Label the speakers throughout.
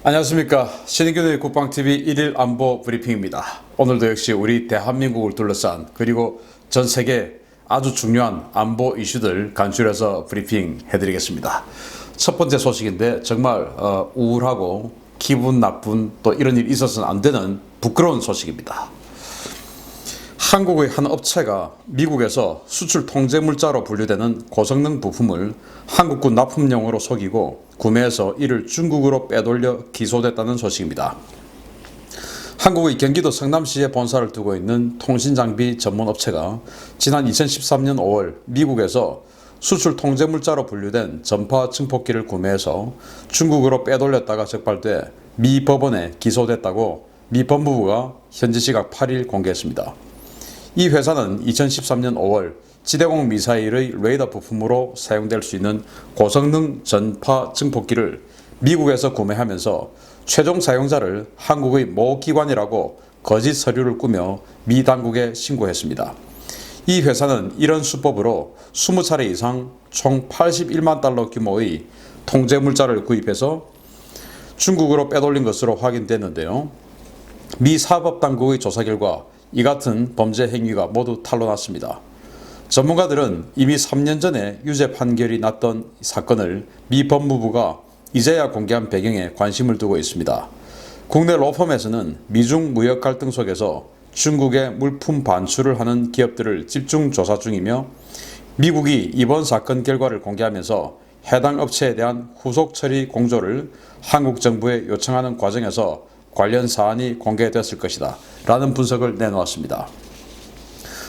Speaker 1: 안녕하십니까. 신인균의 국방TV 1일 안보 브리핑입니다. 오늘도 역시 우리 대한민국을 둘러싼 그리고 전 세계 아주 중요한 안보 이슈들 간추려서 브리핑 해드리겠습니다. 첫 번째 소식인데 정말 우울하고 기분 나쁜 또 이런 일이 있어서는 안 되는 부끄러운 소식입니다. 한국의 한 업체가 미국에서 수출 통제물자로 분류되는 고성능 부품을 한국군 납품용으로 속이고 구매해서 이를 중국으로 빼돌려 기소됐다는 소식입니다. 한국의 경기도 성남시에 본사를 두고 있는 통신장비 전문 업체가 지난 2013년 5월 미국에서 수출 통제물자로 분류된 전파 증폭기를 구매해서 중국으로 빼돌렸다가 적발돼 미 법원에 기소됐다고 미 법무부가 현지 시각 8일 공개했습니다. 이 회사는 2013년 5월 지대공 미사일의 레이더 부품으로 사용될 수 있는 고성능 전파 증폭기를 미국에서 구매하면서 최종 사용자를 한국의 모 기관이라고 거짓 서류를 꾸며 미 당국에 신고했습니다. 이 회사는 이런 수법으로 20차례 이상 총 81만 달러 규모의 통제물자를 구입해서 중국으로 빼돌린 것으로 확인됐는데요. 미 사법당국의 조사 결과 이 같은 범죄 행위가 모두 탄로났습니다. 전문가들은 이미 3년 전에 유죄 판결이 났던 사건을 미 법무부가 이제야 공개한 배경에 관심을 두고 있습니다. 국내 로펌에서는 미중 무역 갈등 속에서 중국에 물품 반출을 하는 기업들을 집중 조사 중이며 미국이 이번 사건 결과를 공개하면서 해당 업체에 대한 후속 처리 공조를 한국 정부에 요청하는 과정에서 관련 사안이 공개됐을 것이다 라는 분석을 내놓았습니다.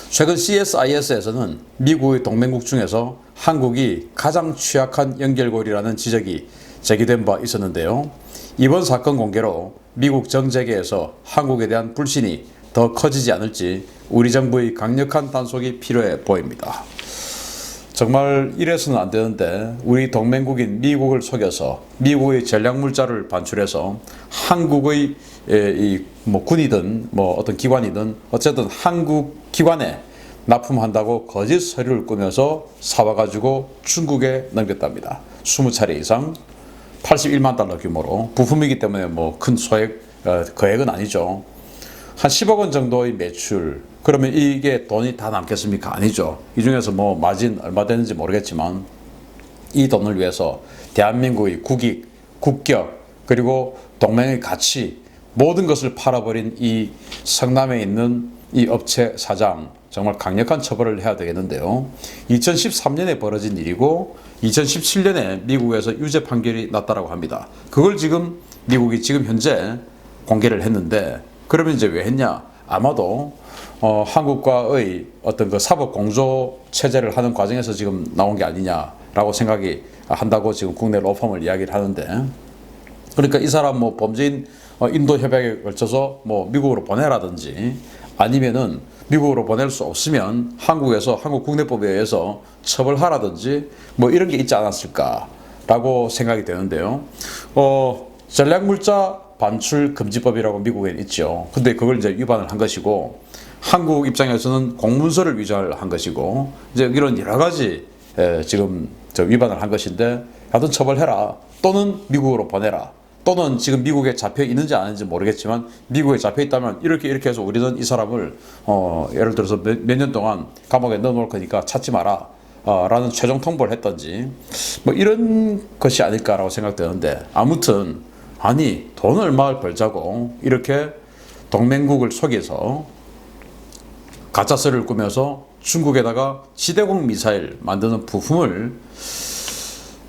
Speaker 1: 최근 CSIS에서는 미국의 동맹국 중에서 한국이 가장 취약한 연결고리라는 지적이 제기된 바 있었는데요. 이번 사건 공개로 미국 정재계에서 한국에 대한 불신이 더 커지지 않을지 우리 정부의 강력한 단속이 필요해 보입니다. 정말 이래서는 안 되는데 우리 동맹국인 미국을 속여서 미국의 전략물자를 반출해서 한국의 군이든 어떤 기관이든 어쨌든 한국 기관에 납품한다고 거짓 서류를 꾸며서 사와가지고 중국에 넘겼답니다. 20차례 이상 81만 달러 규모로 부품이기 때문에 큰 소액 거액은 아니죠. 한 10억 원 정도의 매출, 그러면 이게 돈이 다 남겠습니까? 아니죠. 이 중에서 마진 얼마 되는지 모르겠지만 이 돈을 위해서 대한민국의 국익, 국격, 그리고 동맹의 가치 모든 것을 팔아버린 이 성남에 있는 이 업체 사장 정말 강력한 처벌을 해야 되겠는데요. 2013년에 벌어진 일이고 2017년에 미국에서 유죄 판결이 났다고 합니다. 그걸 지금 미국이 지금 현재 공개를 했는데 그러면 이제 왜 했냐? 아마도 한국과의 어떤 그 사법 공조 체제를 하는 과정에서 지금 나온 게 아니냐라고 생각이 한다고 지금 국내 로펌을 이야기를 하는데, 그러니까 이 사람 범죄인 인도 협약에 걸쳐서 미국으로 보내라든지 아니면은 미국으로 보낼 수 없으면 한국에서 한국 국내법에 의해서 처벌하라든지 이런 게 있지 않았을까라고 생각이 되는데요. 전략물자 반출 금지법이라고 미국에는 있죠. 근데 그걸 이제 위반을 한 것이고 한국 입장에서는 공문서를 위조한 것이고 이제 이런 여러 가지 지금 위반을 한 것인데 하여튼 처벌해라, 또는 미국으로 보내라, 또는 지금 미국에 잡혀 있는지 아닌지 모르겠지만 미국에 잡혀 있다면 이렇게 해서 우리는 이 사람을 예를 들어서 몇 년 동안 감옥에 넣어놓을 거니까 찾지 마라 라는 최종 통보를 했던지 이런 것이 아닐까라고 생각되는데, 아무튼 아니 돈 얼마 벌자고 이렇게 동맹국을 속여서 가짜서를 꾸며서 중국에다가 지대공 미사일 만드는 부품을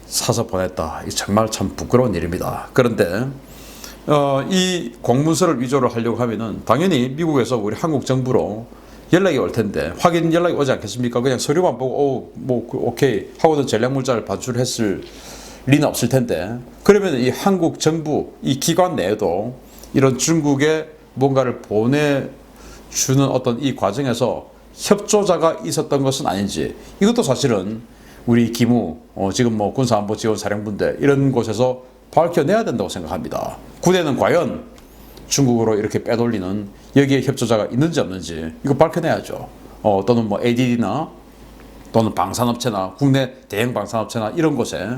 Speaker 1: 사서 보냈다. 정말 참 부끄러운 일입니다. 그런데 이 공문서를 위조를 하려고 하면은 당연히 미국에서 우리 한국 정부로 연락이 올 텐데, 확인 연락이 오지 않겠습니까? 그냥 서류만 보고 오케이 하고도 전략물자를 반출했을 리는 없을 텐데, 그러면 이 한국 정부 이 기관 내에도 이런 중국에 뭔가를 보내주는 어떤 이 과정에서 협조자가 있었던 것은 아닌지, 이것도 사실은 우리 기무 지금 군사안보지원사령부인데 이런 곳에서 밝혀내야 된다고 생각합니다. 군에는 과연 중국으로 이렇게 빼돌리는 여기에 협조자가 있는지 없는지 이거 밝혀내야죠. 또는 ADD나 또는 방산업체나 국내 대형 방산업체나 이런 곳에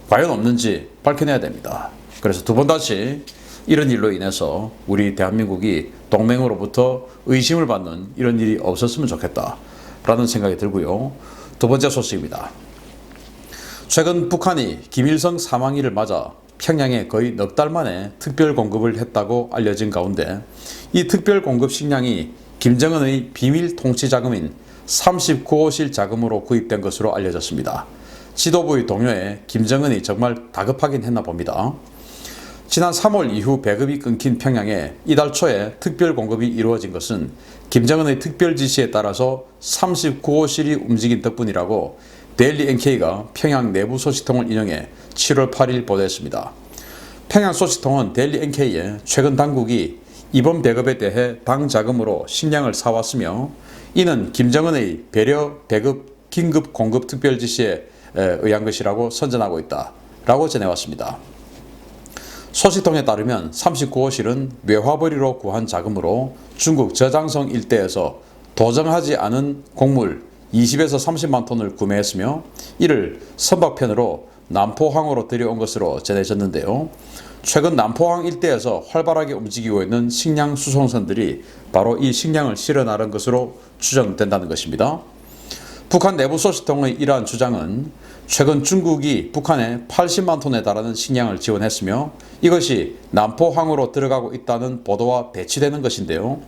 Speaker 1: 과연 없는지 밝혀내야 됩니다. 그래서 두 번 다시 이런 일로 인해서 우리 대한민국이 동맹으로부터 의심을 받는 이런 일이 없었으면 좋겠다라는 생각이 들고요. 두 번째 소식입니다. 최근 북한이 김일성 사망일을 맞아 평양에 거의 넉 달 만에 특별 공급을 했다고 알려진 가운데 이 특별 공급 식량이 김정은의 비밀 통치 자금인 39호실 자금으로 구입된 것으로 알려졌습니다. 지도부의 동요에 김정은이 정말 다급하긴 했나 봅니다. 지난 3월 이후 배급이 끊긴 평양에 이달 초에 특별 공급이 이루어진 것은 김정은의 특별 지시에 따라서 39호실이 움직인 덕분이라고 데일리 NK가 평양 내부 소식통을 인용해 7월 8일 보도했습니다. 평양 소식통은 데일리 NK에 최근 당국이 이번 배급에 대해 당 자금으로 식량을 사왔으며 이는 김정은의 배려 배급 긴급 공급 특별 지시에 의한 것이라고 선전하고 있다라고 전해왔습니다. 소식통에 따르면 39호실은 외화벌이로 구한 자금으로 중국 저장성 일대에서 도정하지 않은 곡물 20에서 30만 톤을 구매했으며 이를 선박편으로 남포항으로 들여온 것으로 전해졌는데요. 최근 남포항 일대에서 활발하게 움직이고 있는 식량 수송선들이 바로 이 식량을 실어 나른 것으로 추정된다는 것입니다. 북한 내부 소식통의 이러한 주장은 최근 중국이 북한에 80만 톤에 달하는 식량을 지원했으며 이것이 남포항으로 들어가고 있다는 보도와 배치되는 것인데요.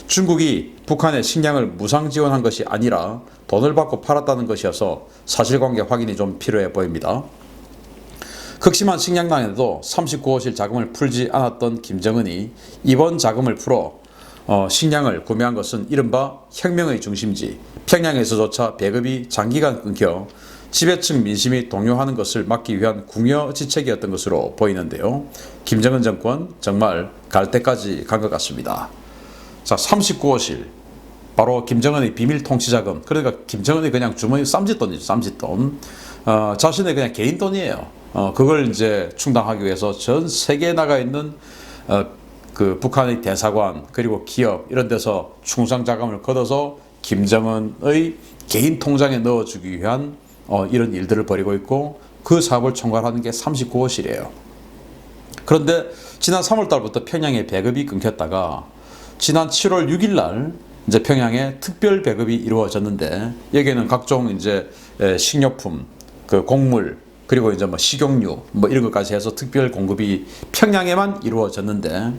Speaker 1: 중국이 북한에 식량을 무상 지원한 것이 아니라 돈을 받고 팔았다는 것이어서 사실관계 확인이 좀 필요해 보입니다. 극심한 식량난에도 39호실 자금을 풀지 않았던 김정은이 이번 자금을 풀어 식량을 구매한 것은 이른바 혁명의 중심지 평양에서조차 배급이 장기간 끊겨 지배층 민심이 동요하는 것을 막기 위한 궁여지책이었던 것으로 보이는데요. 김정은 정권 정말 갈 때까지 간 것 같습니다. 자, 39호실 바로 김정은의 비밀 통치자금, 그러니까 김정은이 그냥 주머니 쌈짓돈이죠. 쌈짓돈. 자신의 그냥 개인 돈이에요. 그걸 이제 충당하기 위해서 전 세계에 나가 있는 그 북한의 대사관 그리고 기업 이런 데서 충성 자금을 걷어서 김정은의 개인 통장에 넣어주기 위한 이런 일들을 벌이고 있고 그 사업을 총괄하는 게 39호실이에요. 그런데 지난 3월 달부터 평양에 배급이 끊겼다가 지난 7월 6일 날 이제 평양에 특별 배급이 이루어졌는데 여기에는 각종 이제 식료품, 그 곡물 그리고 이제 뭐 식용유 뭐 이런 것까지 해서 특별 공급이 평양에만 이루어졌는데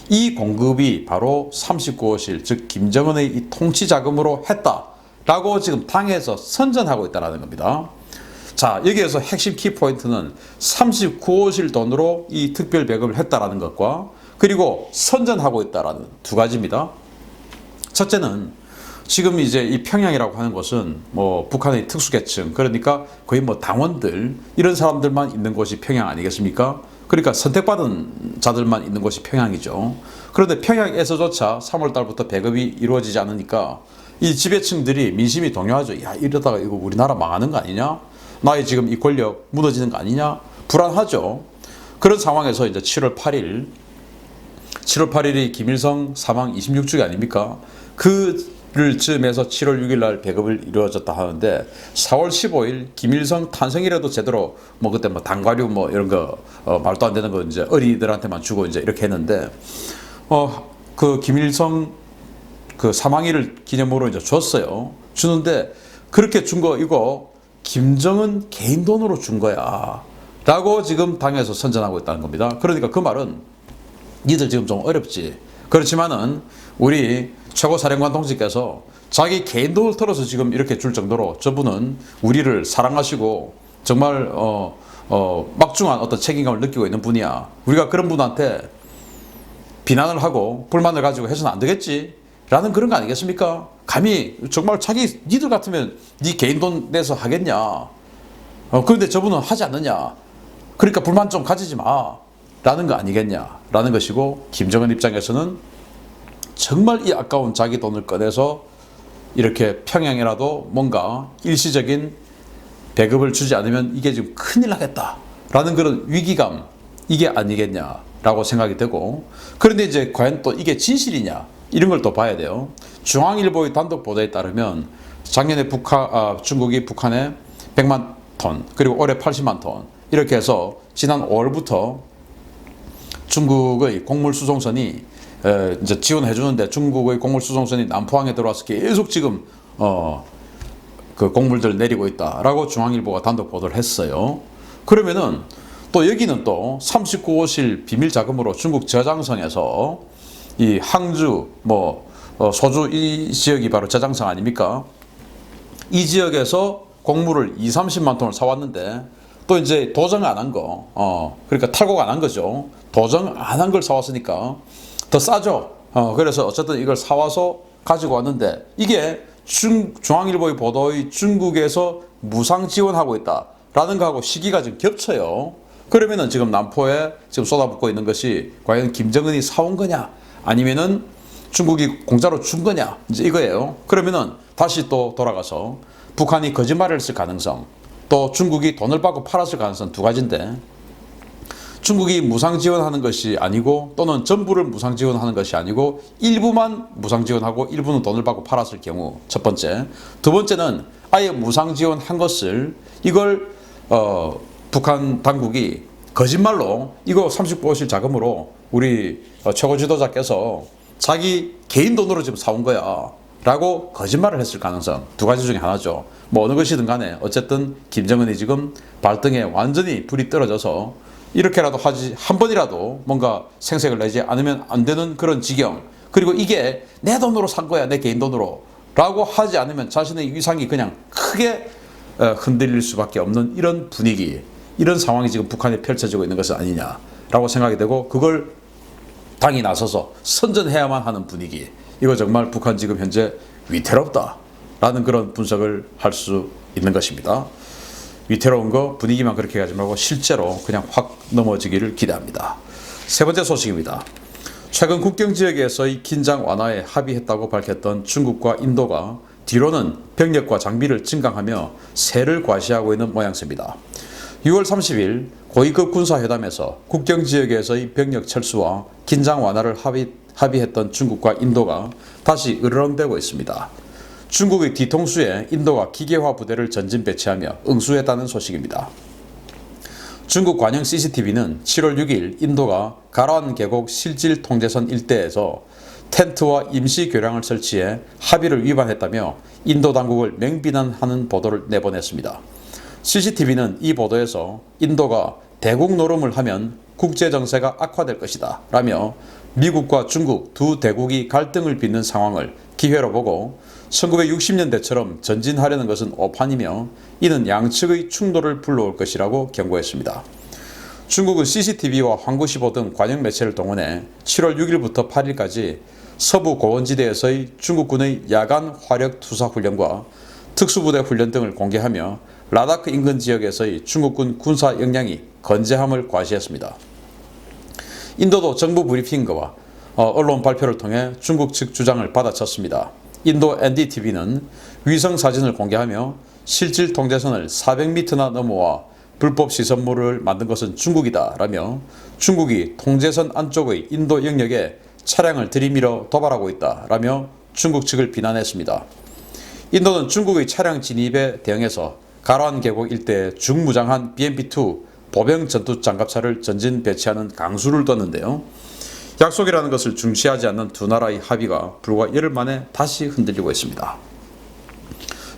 Speaker 1: 이 공급이 바로 39호실 즉 김정은의 이 통치 자금으로 했다라고 지금 당에서 선전하고 있다는 겁니다. 자, 여기에서 핵심 키포인트는 39호실 돈으로 이 특별 배급을 했다라는 것과 그리고 선전하고 있다라는 두 가지입니다. 첫째는 지금 이제 이 평양이라고 하는 곳은 뭐 북한의 특수계층 그러니까 거의 뭐 당원들 이런 사람들만 있는 곳이 평양 아니겠습니까? 그러니까 선택받은 자들만 있는 곳이 평양이죠. 그런데 평양에서조차 3월 달부터 배급이 이루어지지 않으니까 이 지배층들이 민심이 동요하죠. 야, 이러다가 이거 우리나라 망하는 거 아니냐? 나의 지금 이 권력 무너지는 거 아니냐? 불안하죠. 그런 상황에서 이제 7월 8일이 김일성 사망 26주기 아닙니까? 그를 즈음해서 7월 6일 날 배급을 이루어졌다 하는데 4월 15일 김일성 탄생이라도 제대로 뭐 그때 뭐 당과류 뭐 이런 거 말도 안 되는 거 이제 어린이들한테만 주고 이제 이렇게 했는데 그 김일성 그 사망일을 기념으로 이제 줬어요. 주는데 그렇게 준 거 이거 김정은 개인 돈으로 준 거야 라고 지금 당에서 선전하고 있다는 겁니다. 그러니까 그 말은 니들 지금 좀 어렵지. 그렇지만은 우리 최고사령관 동지께서 자기 개인 돈을 털어서 지금 이렇게 줄 정도로 저분은 우리를 사랑하시고 정말 막중한 어떤 책임감을 느끼고 있는 분이야. 우리가 그런 분한테 비난을 하고 불만을 가지고 해서는 안 되겠지 라는 그런 거 아니겠습니까? 감히 정말 자기 니들 같으면 니 개인 돈 내서 하겠냐. 그런데 저분은 하지 않느냐. 그러니까 불만 좀 가지지 마 라는 거 아니겠냐 라는 것이고 김정은 입장에서는 정말 이 아까운 자기 돈을 꺼내서 이렇게 평양이라도 뭔가 일시적인 배급을 주지 않으면 이게 지금 큰일 나겠다 라는 그런 위기감 이게 아니겠냐라고 생각이 되고 그런데 이제 과연 또 이게 진실이냐 이런 걸 또 봐야 돼요. 중앙일보의 단독 보도에 따르면 작년에 중국이 북한에 100만 톤 그리고 올해 80만 톤 이렇게 해서 지난 5월부터 중국의 곡물 수송선이 이제 지원해 주는데 중국의 곡물 수송선이 남포항에 들어와서 계속 지금 그 곡물들 내리고 있다라고 중앙일보가 단독 보도를 했어요. 그러면은 또 여기는 또 39호실 비밀 자금으로 중국 저장성에서 이 항주 소주 이 지역이 바로 저장성 아닙니까? 이 지역에서 곡물을 30만 톤을 사왔는데 또 이제 도정 안 한 거, 그러니까 탈곡 안 한 거죠. 도정 안 한 걸 사왔으니까 더 싸죠. 그래서 어쨌든 이걸 사와서 가지고 왔는데 이게 중앙일보의 보도의 중국에서 무상 지원하고 있다라는 거하고 시기가 지금 겹쳐요. 그러면은 지금 남포에 지금 쏟아붓고 있는 것이 과연 김정은이 사온 거냐 아니면은 중국이 공짜로 준 거냐 이제 이거예요. 그러면은 다시 또 돌아가서 북한이 거짓말을 했을 가능성, 또 중국이 돈을 받고 팔았을 가능성 두 가지인데 중국이 무상 지원하는 것이 아니고 또는 전부를 무상 지원하는 것이 아니고 일부만 무상 지원하고 일부는 돈을 받고 팔았을 경우 첫 번째. 두 번째는 아예 무상 지원한 것을 이걸 북한 당국이 거짓말로 이거 39호실 자금으로 우리 최고 지도자께서 자기 개인 돈으로 지금 사온 거야 라고 거짓말을 했을 가능성 두 가지 중에 하나죠. 뭐 어느 것이든 간에 어쨌든 김정은이 지금 발등에 완전히 불이 떨어져서 이렇게라도 하지 한 번이라도 뭔가 생색을 내지 않으면 안 되는 그런 지경, 그리고 이게 내 돈으로 산 거야 내 개인 돈으로 라고 하지 않으면 자신의 위상이 그냥 크게 흔들릴 수밖에 없는 이런 분위기, 이런 상황이 지금 북한에 펼쳐지고 있는 것은 아니냐라고 생각이 되고, 그걸 당이 나서서 선전해야만 하는 분위기, 이거 정말 북한 지금 현재 위태롭다라는 그런 분석을 할 수 있는 것입니다. 위태로운 거 분위기만 그렇게 가지 말고 실제로 그냥 확 넘어지기를 기대합니다. 세 번째 소식입니다. 최근 국경 지역에서의 긴장 완화에 합의했다고 밝혔던 중국과 인도가 뒤로는 병력과 장비를 증강하며 세를 과시하고 있는 모양새입니다. 6월 30일 고위급 군사회담에서 국경 지역에서의 병력 철수와 긴장 완화를 합의했던 중국과 인도가 다시 으르렁대고 있습니다. 중국의 뒤통수에 인도가 기계화 부대를 전진 배치하며 응수했다는 소식입니다. 중국 관영 CCTV는 7월 6일 인도가 가란 계곡 실질 통제선 일대에서 텐트와 임시 교량을 설치해 합의를 위반했다며 인도 당국을 맹비난하는 보도를 내보냈습니다. CCTV는 이 보도에서 인도가 대국 노름을 하면 국제 정세가 악화될 것이다 라며 미국과 중국 두 대국이 갈등을 빚는 상황을 기회로 보고 1960년대처럼 전진하려는 것은 오판이며 이는 양측의 충돌을 불러올 것이라고 경고했습니다. 중국은 CCTV와 황구시보 등 관영 매체를 동원해 7월 6일부터 8일까지 서부 고원지대에서의 중국군의 야간 화력 투사 훈련과 특수부대 훈련 등을 공개하며 라다크 인근 지역에서의 중국군 군사 역량이 건재함을 과시했습니다. 인도도 정부 브리핑과 언론 발표를 통해 중국 측 주장을 받아쳤습니다. 인도 NDTV는 위성 사진을 공개하며 실질 통제선을 400m나 넘어와 불법 시설물을 만든 것은 중국이다 라며 중국이 통제선 안쪽의 인도 영역에 차량을 들이밀어 도발하고 있다 라며 중국 측을 비난했습니다. 인도는 중국의 차량 진입에 대응해서 가란 계곡 일대에 중무장한 BMP-2 보병 전투 장갑차를 전진 배치하는 강수를 뒀는데요. 약속이라는 것을 중시하지 않는 두 나라의 합의가 불과 열흘 만에 다시 흔들리고 있습니다.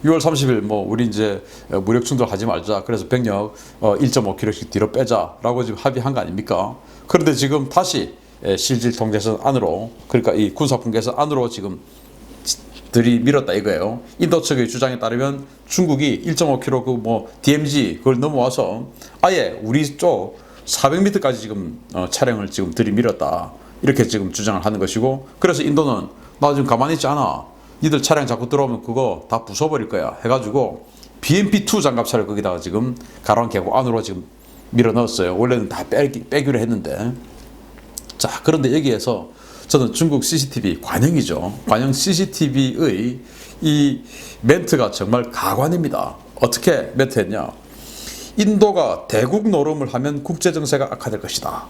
Speaker 1: 6월 30일 우리 이제 무력 충돌하지 말자. 그래서 병력 1.5km씩 뒤로 빼자라고 지금 합의한 거 아닙니까? 그런데 지금 다시 실질 통제선 안으로, 그러니까 이 군사분계선 안으로 지금 들이밀었다 이거예요. 인도 측의 주장에 따르면 중국이 1.5km DMZ 그걸 넘어와서 아예 우리 쪽 400m까지 지금 차량을 지금 들이밀었다. 이렇게 지금 주장을 하는 것이고, 그래서 인도는 나 지금 가만히 있지 않아. 니들 차량 자꾸 들어오면 그거 다 부숴버릴 거야. 해가지고 BMP-2 장갑차를 거기다가 지금 가란 계곡 안으로 지금 밀어 넣었어요. 원래는 다 빼기로 했는데. 자, 그런데 여기에서 저는 중국 CCTV 관영이죠. 관영 CCTV의 이 멘트가 정말 가관입니다. 어떻게 멘트했냐? 인도가 대국 노름을 하면 국제정세가 악화될 것이다.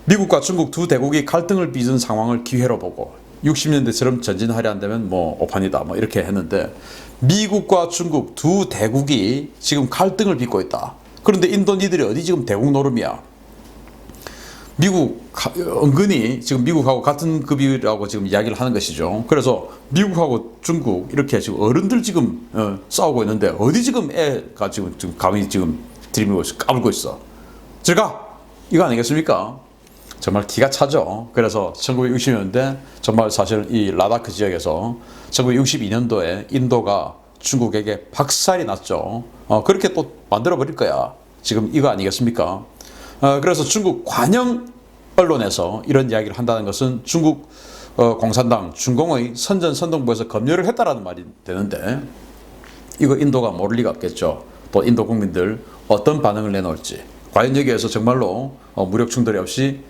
Speaker 1: 미국과 중국 두 대국이 갈등을 빚은 상황을 기회로 보고 60년대처럼 전진하려 한다면 오판이다 이렇게 했는데, 미국과 중국 두 대국이 지금 갈등을 빚고 있다. 그런데 인도 니들이 어디 지금 대국 노름이야? 은근히 지금 미국하고 같은 급이라고 지금 이야기를 하는 것이죠. 그래서 미국하고 중국 이렇게 지금 어른들 지금 싸우고 있는데 어디 지금 애가 지금 감히 지금 들이밀고 있어, 까불고 있어. 제가 이거 아니겠습니까? 정말 기가 차죠. 그래서 1960년대 정말 사실 이 라다크 지역에서 1962년도에 인도가 중국에게 박살이 났죠. 그렇게 또 만들어 버릴 거야. 지금 이거 아니겠습니까? 그래서 중국 관영 언론에서 이런 이야기를 한다는 것은 중국 공산당 중공의 선전선동부에서 검열을 했다라는 말이 되는데 이거 인도가 모를 리가 없겠죠. 또 인도 국민들 어떤 반응을 내놓을지 과연 여기에서 정말로 무력 충돌이 없이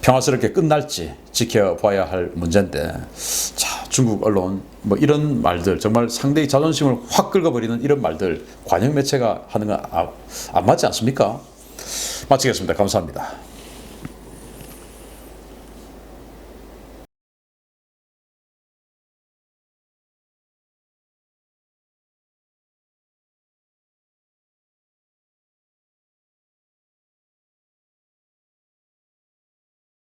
Speaker 1: 평화스럽게 끝날지 지켜봐야 할 문제인데 자 중국 언론 뭐 이런 말들 정말 상대의 자존심을 확 긁어버리는 이런 말들 관영 매체가 하는 건 안 맞지 않습니까? 마치겠습니다. 감사합니다.